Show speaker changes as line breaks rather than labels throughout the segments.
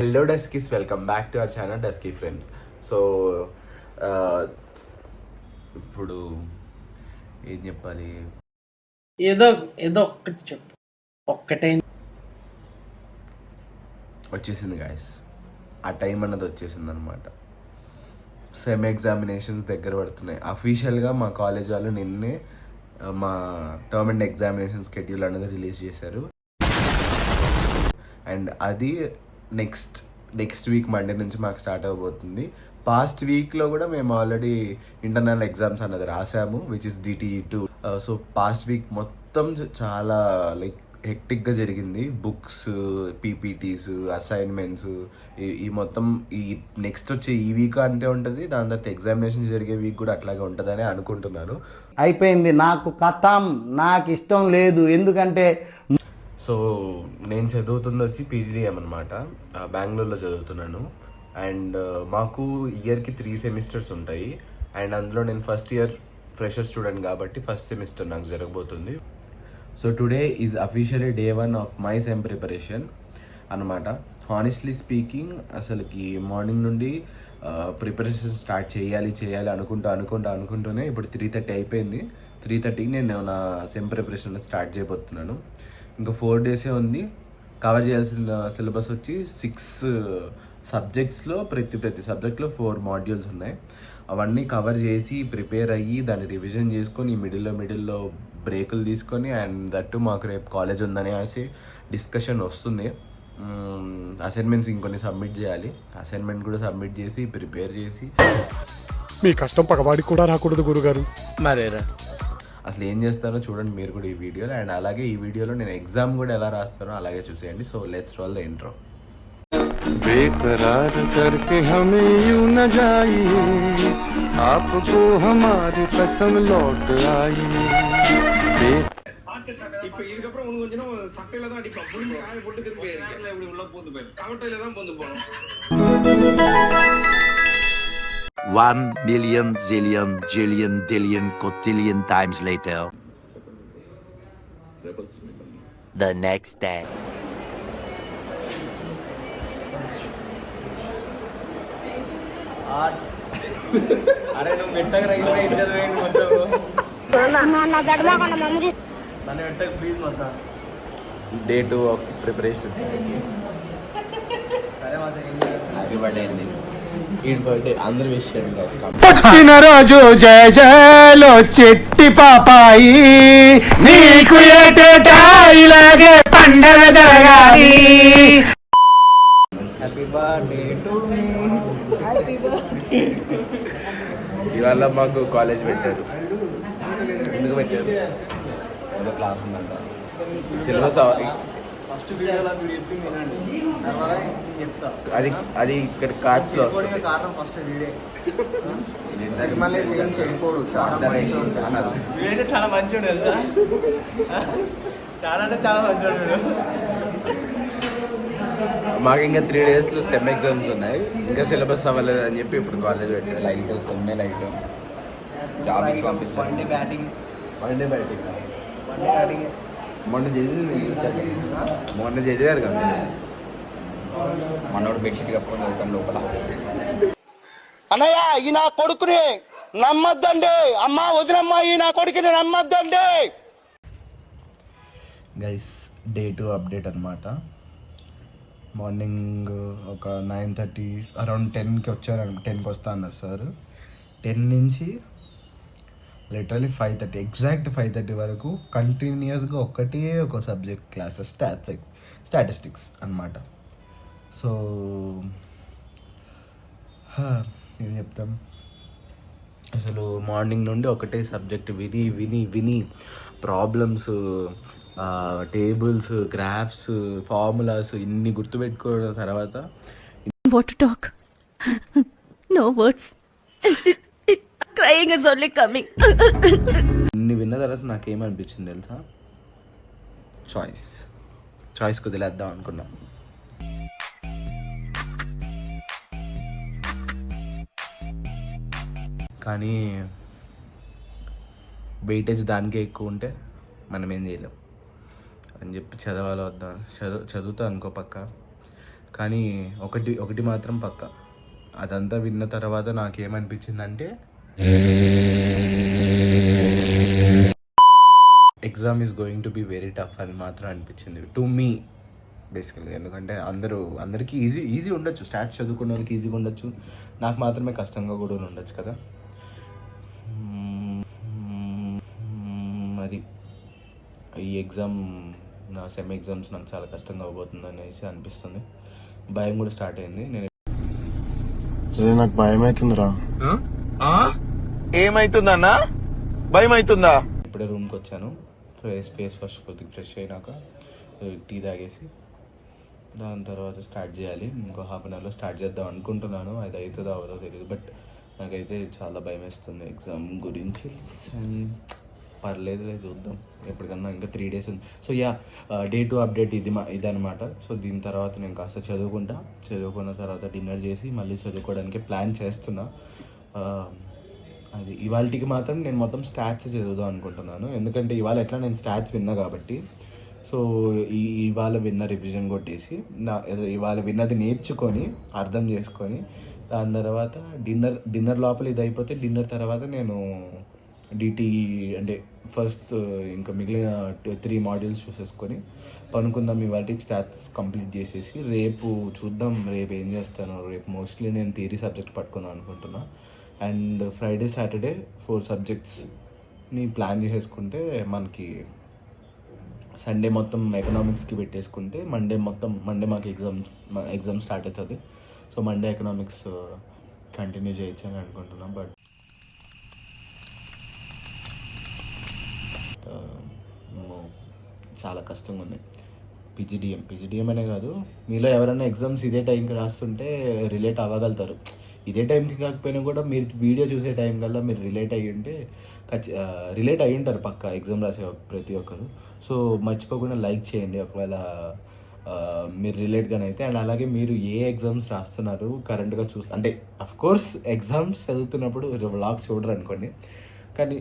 Hello duskies, welcome back to our channel dusky friends. So ఇప్పుడు ఏం చెప్పాలి,
ఏదో ఏదో ఒక్కటి చెప్పు. ఒక్కటే
వచ్చేసింది గాయస్, ఆ టైం అన్నది వచ్చేసింది అనమాట. సెమ్ ఎగ్జామినేషన్స్ దగ్గర పడుతున్నాయి. అఫీషియల్గా మా కాలేజ్ వాళ్ళు నిన్నే మా టర్మ్ అండ్ ఎగ్జామినేషన్ స్కెడ్యూల్ అనేది రిలీజ్ చేశారు. అండ్ అది నెక్స్ట్ వీక్ మండే నుంచి మాకు స్టార్ట్ అవబోతుంది. పాస్ట్ వీక్లో కూడా మేము ఆల్రెడీ ఇంటర్నల్ ఎగ్జామ్స్ అన్నది రాసాము, which is DTE2. So past week మొత్తం చాలా హెక్టిక్గా జరిగింది. బుక్స్, PPTs, అసైన్మెంట్స్, ఈ మొత్తం ఈ నెక్స్ట్ వచ్చే ఈ వీక్ అంతే ఉంటుంది. దాని తర్వాత ఎగ్జామినేషన్ జరిగే వీక్ కూడా అట్లాగే ఉంటుందని అనుకుంటున్నాను.
అయిపోయింది, నాకు కథం, నాకు ఇష్టం లేదు. ఎందుకంటే
సో నేను చదువుతుంది వచ్చి PGDM అనమాట, బెంగళూరులో చదువుతున్నాను. అండ్ మాకు ఇయర్కి 3 సెమిస్టర్స్ ఉంటాయి. అండ్ అందులో నేను ఫస్ట్ ఇయర్ ఫ్రెషర్ స్టూడెంట్ కాబట్టి ఫస్ట్ సెమిస్టర్ నాకు జరగబోతుంది. So today is officially day 1 of my sem preparation అనమాట. హానెస్ట్లీ స్పీకింగ్, అసలుకి మార్నింగ్ నుండి ప్రిపరేషన్ స్టార్ట్ చేయాలి అనుకుంటూనే ఇప్పుడు 3:30 అయిపోయింది. 3:30కి నేను నా సెమ్ ప్రిపరేషన్ స్టార్ట్ చేయబోతున్నాను. ఇంకా 4 డేసే ఉంది. కవర్ చేయాల్సిన సిలబస్ వచ్చి 6 సబ్జెక్ట్స్లో ప్రతి సబ్జెక్ట్లో 4 మాడ్యూల్స్ ఉన్నాయి. అవన్నీ కవర్ చేసి ప్రిపేర్ అయ్యి దాన్ని రివిజన్ చేసుకొని మిడిల్లో బ్రేకులు తీసుకొని, అండ్ దట్టు మాకు రేపు కాలేజ్ ఉందని అనేసి డిస్కషన్ వస్తుంది. అసైన్మెంట్స్ ఇంకొన్ని సబ్మిట్ చేయాలి. అసైన్మెంట్ కూడా సబ్మిట్ చేసి ప్రిపేర్ చేసి,
మీ కష్టం పగవాడికి కూడా రాకూడదు గురుగారు.
మరేరా
అసలు ఏం చేస్తారో చూడండి మీరు కూడా ఈ వీడియోలో. అండ్ అలాగే ఈ వీడియోలో నేను ఎగ్జామ్ కూడా ఎలా రాస్తానో అలాగే చూసేయండి. So let's roll the intro.
बेकरार करके हमें यूं न जाइए, आपको हमारी कसम लौट आई.
இப்போ இதுக்கப்புறம் உனக்கு கொஞ்சம் சக்கையில தான் அடிப்போம். புளிஞ்சு காய போட்டு திருப்பி இப்படி உள்ள போந்து போயிடும். கவட்டையில தான் போந்து போகணும்.
1 million zillion jillion dillion cotillion times later. The next day.
అరే నువ్వు పెట్టక రగిలిపోయి ఇద్దరు వేయండి మొత్తం. నన్ను పెట్టక ప్లీజ్ మొత్తం.
Day 2 of preparation.
సరే మొత్తం
హ్యాపీ బర్త్డే అండి. ఈ బర్త్డే అందరూ విష్ చేయండి guys.
పుట్టినరోజు జయ జయలో చెట్టి పాపాయి, నీకు ఏటేటా ఇలాగే పండగ జరగాలి.
Happy birthday to me. Happy birthday.
ఇవాళ మాకు కాలేజ్ పెట్టారు. ఎందుకు పెట్టారు? ఏదో క్లాస్ ఉందంట. సిలబస్
ఫస్ట్ వీడియోలో మీరు చెప్పింది వినండి, తర్వాత చెప్తా.
అది ఇక్కడ కార్డ్స్లో వస్తుంది.
కారణం ఫస్ట్ వీడియో. వీడైతే చాలా మంచోడు తెలుసా, చాలా అంటే చాలా మంచోడు.
మాకు ఇంకా 3 డేస్లో సెమ్ ఎగ్జామ్స్ ఉన్నాయి. ఇంకా సిలబస్ అవ్వలేదు అని చెప్పి ఇప్పుడు కాలేజ్ పెట్టారు. లైట్ సెమ్మే లైట్ జాబ్ ఇచ్చి పంపిస్తాను.
One day batting.
మొన్న చదివారు కదా,
మనోడు బెడ్షీట్ కప్పుకొని వెళ్తాం లోపల.
అన్నయ్య, ఈ నా కొడుకుని నమ్మద్దండి. అమ్మా వదినమ్మా, ఈ నా కొడుకుని నమ్మద్దండి.
గైస్, Day 2 అప్డేట్ అనమాట. మార్నింగ్ ఒక 9:30 అరౌండ్ 10కి వచ్చారు. 10కి వస్తా అన్నారు సార్. 10 నుంచి లిటరలీ 5:30 ఎగ్జాక్ట్ 5:30 వరకు కంటిన్యూస్గా ఒక సబ్జెక్ట్ క్లాసెస్ స్టాటిస్టిక్స్ అనమాట. సో ఏం చెప్తాం, అసలు మార్నింగ్ నుండి ఒకటే సబ్జెక్ట్ విని ప్రాబ్లమ్స్, టేబుల్స్, గ్రాఫ్స్, ఫార్ములాస్ ఇన్ని గుర్తుపెట్టుకున్న తర్వాత
What to talk? No words. Crying is only coming.
ఇన్ని విన్న తర్వాత నాకేమనిపించింది తెలుసా, చాయిస్ కుదిలేద్దాం అనుకున్నా. కానీ వెయిటేజ్ దానికే ఎక్కువ ఉంటే మనం ఏం చేయలేం అని చెప్పి చదవాలో వద్దా, చదువుతా అనుకో పక్క. కానీ ఒకటి మాత్రం పక్క, అదంతా విన్న తర్వాత నాకేమనిపించిందంటే exam is going to be very tough అని మాత్రం అనిపించింది టు మీ బేసికల్గా. ఎందుకంటే అందరికీ ఈజీ ఉండొచ్చు, స్టాట్స్ చదువుకున్న వాళ్ళకి ఈజీగా ఉండొచ్చు, నాకు మాత్రమే కష్టంగా కూడా ఉండొచ్చు కదా. అది ఈ ఎగ్జామ్, నా సెమ్ ఎగ్జామ్స్ నాకు చాలా కష్టంగా అవబోతుంది అనేసి అనిపిస్తుంది. భయం కూడా స్టార్ట్ అయింది.
నాకు భయం అవుతుందిరా.
ఏమైతుందన్నా? భయం అవుతుందా?
ఇప్పుడే రూమ్కి వచ్చాను, ఫేస్ వాష్ కొద్దిగా ఫ్రెష్ అయినాక టీ తాగేసి దాని తర్వాత స్టార్ట్ చేయాలి. ఇంకో హాఫ్ అన్ అవర్లో స్టార్ట్ చేద్దాం అనుకుంటున్నాను. అది అవుతుందో అవదో తెలియదు, బట్ నాకైతే చాలా భయం వేస్తుంది ఎగ్జామ్ గురించి. పర్లేదులే, చూద్దాం ఎప్పటికన్నా. ఇంకా 3 days ఉంది. సో డే 2 అప్డేట్ ఇదనమాట. సో దీని తర్వాత నేను కాస్త చదువుకున్న తర్వాత డిన్నర్ చేసి మళ్ళీ చదువుకోవడానికి ప్లాన్ చేస్తున్నా. అది ఇవాళకి మాత్రం నేను మొత్తం స్టాట్స్ చదువుదాం అనుకుంటున్నాను, ఎందుకంటే ఇవాళ ఎట్లా నేను స్టాట్స్ విన్నా కాబట్టి. సో ఇవాళ విన్న రివిజన్ కొట్టేసి ఇవాళ విన్నది నేర్చుకొని అర్థం చేసుకొని దాని తర్వాత డిన్నర్ లోపల ఇది అయిపోతే డిన్నర్ తర్వాత నేను డిటిఈ అంటే ఫస్ట్ ఇంకా మిగిలిన 3 modules చూసేసుకొని పనుకుందాం. ఇవాటికి స్టాట్స్ కంప్లీట్ చేసేసి రేపు చూద్దాం రేపు ఏం చేస్తాను. రేపు మోస్ట్లీ నేను థియరీ సబ్జెక్ట్ పట్టుకుందాం అనుకుంటున్నా. అండ్ ఫ్రైడే సాటర్డే 4 subjectsని ప్లాన్ చేసేసుకుంటే మనకి సండే మొత్తం ఎకనామిక్స్కి పెట్టేసుకుంటే మండే మాకు ఎగ్జామ్ స్టార్ట్ అవుతుంది. సో మండే ఎకనామిక్స్ కంటిన్యూ చేయొచ్చు అని అనుకుంటున్నాం. బట్ చాలా కష్టంగా ఉన్నాయి. పీజీడిఎం అనే కాదు, మీలో ఎవరైనా ఎగ్జామ్స్ ఇదే టైంకి రాస్తుంటే రిలేట్ అవ్వగలుగుతారు. ఇదే టైంకి కాకపోయినా కూడా మీరు వీడియో చూసే టైం కల్లా మీరు రిలేట్ అయ్యి ఉంటారు పక్కా, ఎగ్జామ్ రాసే ప్రతి ఒక్కరు. సో మర్చిపోకుండా లైక్ చేయండి ఒకవేళ మీరు రిలేట్గానే అయితే. అండ్ అలాగే మీరు ఏ ఎగ్జామ్స్ రాస్తున్నారు కరెంట్గా అంటే అఫ్కోర్స్ ఎగ్జామ్స్ చదువుతున్నప్పుడు వ్లాగ్స్ చూడరు అనుకోండి, కానీ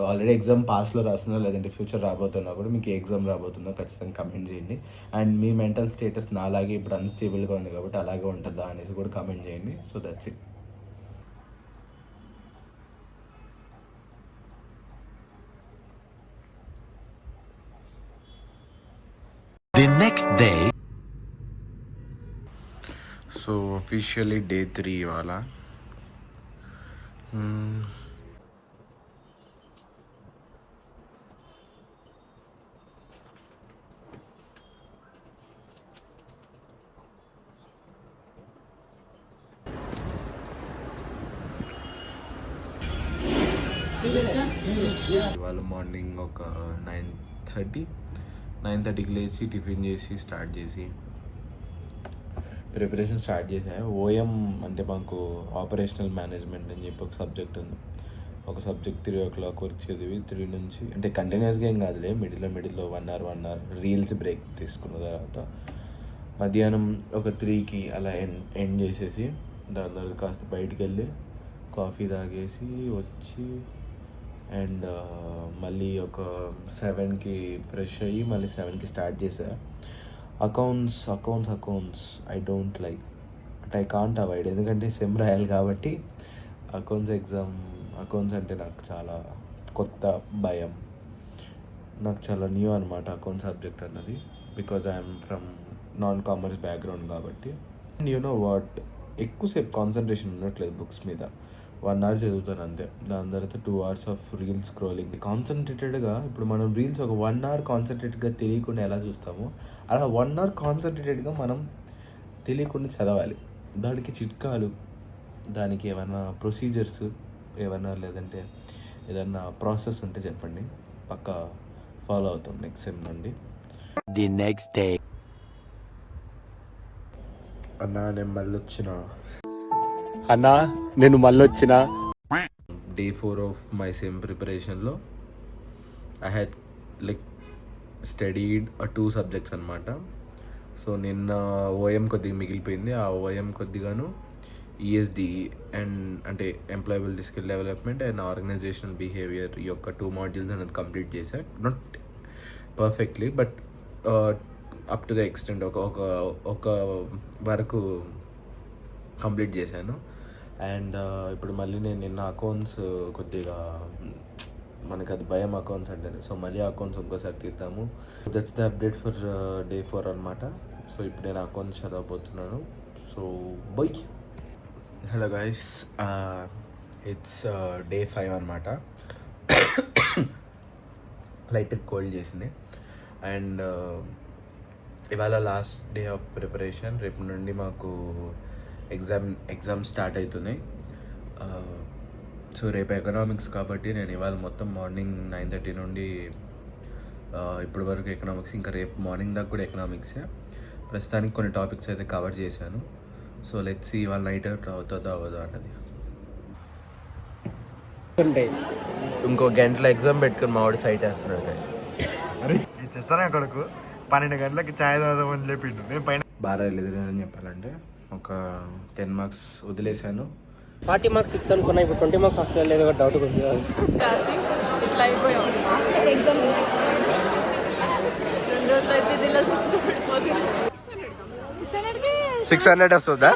ఆల్రెడీ ఎగ్జామ్ పాస్ట్లో రాస్తున్నా లేదంటే ఫ్యూచర్ రాబోతున్నా కూడా మీకు ఏ ఎగ్జామ్ రాబోతుందో ఖచ్చితంగా కమెంట్ చేయండి. అండ్ మీ మెంటల్ స్టేటస్ నా అలాగే ఇప్పుడు అన్స్టేబుల్గా ఉంది కాబట్టి అలాగే ఉంటుందా అనేసి కూడా కమెంట్ చేయండి. So that's it.
The next day.
So officially day 3 ఇవాళ. ఇవాళ మార్నింగ్ ఒక 9:30కి లేచి టిఫిన్ చేసి స్టార్ట్ చేసి ప్రిపరేషన్ స్టార్ట్ చేశాను. ఓఎం అంటే మాకు ఆపరేషనల్ మేనేజ్మెంట్ అని చెప్పి ఒక సబ్జెక్ట్ ఉంది. ఒక సబ్జెక్ట్ 3 o'clock వరకు చదివి 3 నుంచి అంటే కంటిన్యూస్గా ఏం కాదులే, మిడిల్లో 1 hour రీల్స్ బ్రేక్ తీసుకున్న తర్వాత మధ్యాహ్నం ఒక 3కి అలా ఎండ్ చేసేసి దాని తర్వాత కాస్త బయటికి వెళ్ళి కాఫీ తాగేసి వచ్చి అండ్ మళ్ళీ ఒక 7కి ఫ్రెష్ అయ్యి మళ్ళీ 7కి స్టార్ట్ చేసా. అకౌంట్స్ ఐ డోంట్ లైక్ అంటే ఐ కాంట్ అవాయిడ్, ఎందుకంటే సెమ్ రాయాలి కాబట్టి. అకౌంట్స్ అంటే నాకు చాలా కొత్త భయం, నాకు చాలా న్యూ అనమాట అకౌంట్స్ సబ్జెక్ట్ అన్నది, because I'm from non commerce background కాబట్టి. అండ్ యు నో వాట్, ఎక్కువసేపు కాన్సన్ట్రేషన్ ఉండట్లేదు బుక్స్ మీద. 1 hour చదువుతాను అంతే, దాని తర్వాత 2 hours ఆఫ్ రీల్స్ స్క్రోలింగ్. కాన్సన్ట్రేటెడ్గా ఇప్పుడు మనం రీల్స్ ఒక 1 hour కాన్సన్ట్రేటెడ్గా తెలియకుండా ఎలా చూస్తామో అలా 1 hour కాన్సన్ట్రేటెడ్గా మనం తెలియకుండా చదవాలి. దానికి చిట్కాలు, దానికి ఏమైనా ప్రొసీజర్స్ ఏమైనా లేదంటే ఏదన్నా ప్రాసెస్ ఉంటే చెప్పండి, పక్కా ఫాలో అవుతాం నెక్స్ట్ సెమ్ నుండి.
The next day.
అన్నా నేను మళ్ళీ వచ్చిన
అన్నా నేను మళ్ళొచ్చిన
డే 4 ఆఫ్ మై సెమ్ ప్రిపరేషన్లో I had like studied 2 subjects అనమాట. సో నిన్న ఓఎం కొద్దిగా మిగిలిపోయింది, ఆ ఓఎం కొద్దిగాను ఈఎస్డి అండ్ అంటే employable skill development and organisational behaviour ఈ యొక్క 2 modules అనేది కంప్లీట్ చేశా. Not perfectly but up to the extent ఒక వరకు కంప్లీట్ చేశాను. అండ్ ఇప్పుడు మళ్ళీ నేను నిన్న అకౌంట్స్ కొద్దిగా మనకు అది భయం అకౌంట్స్ అంటేనే, సో మళ్ళీ అకౌంట్స్ ఇంకోసారి తీద్దాము. That's the update for day 4 అనమాట. సో ఇప్పుడు నేను అకౌంట్స్ చదవబోతున్నాను. So bye. Hello guys, it's day 5 అనమాట. లైట్ కోల్డ్ చేసింది. అండ్ ఇవాళ లాస్ట్ డే ఆఫ్ ప్రిపరేషన్. రేపు నుండి మాకు ఎగ్జామ్ స్టార్ట్ అవుతున్నాయి. సో రేపు ఎకనామిక్స్ కాబట్టి నేను ఇవాళ మొత్తం మార్నింగ్ 9:30 నుండి ఇప్పటి వరకు ఎకనామిక్స్, ఇంకా రేపు మార్నింగ్ దాకా కూడా ఎకనామిక్సే. ప్రస్తుతానికి కొన్ని టాపిక్స్ అయితే కవర్ చేశాను. సో లెట్స్ సీ ఇవాళ నైట్ అవుతుందో అవ్వదో అన్నది. ఇంకో గంటలో ఎగ్జామ్ పెట్టుకుని మా వాడు సైట్ వేస్తున్నాడు guys.
అరే చెప్తానే కొడుకు 12 గంటలకి ఛాయ్ తాగుదామని లేపిండు. నేను పైన
బాగా లేదని చెప్పాలంటే ఒక 10 మార్క్స్ వదిలేశాను.
40 మార్క్స్ ఫిక్స్ అనుకున్నా, ఇప్పుడు 20 మార్క్స్ వస్తుంది లేదు డౌట్ ఉంది.
ఇట్లా అయిపోయాం. ఎగ్జామ్ 2 రోజులు అయితే దిల్లా 600 వస్తుందా?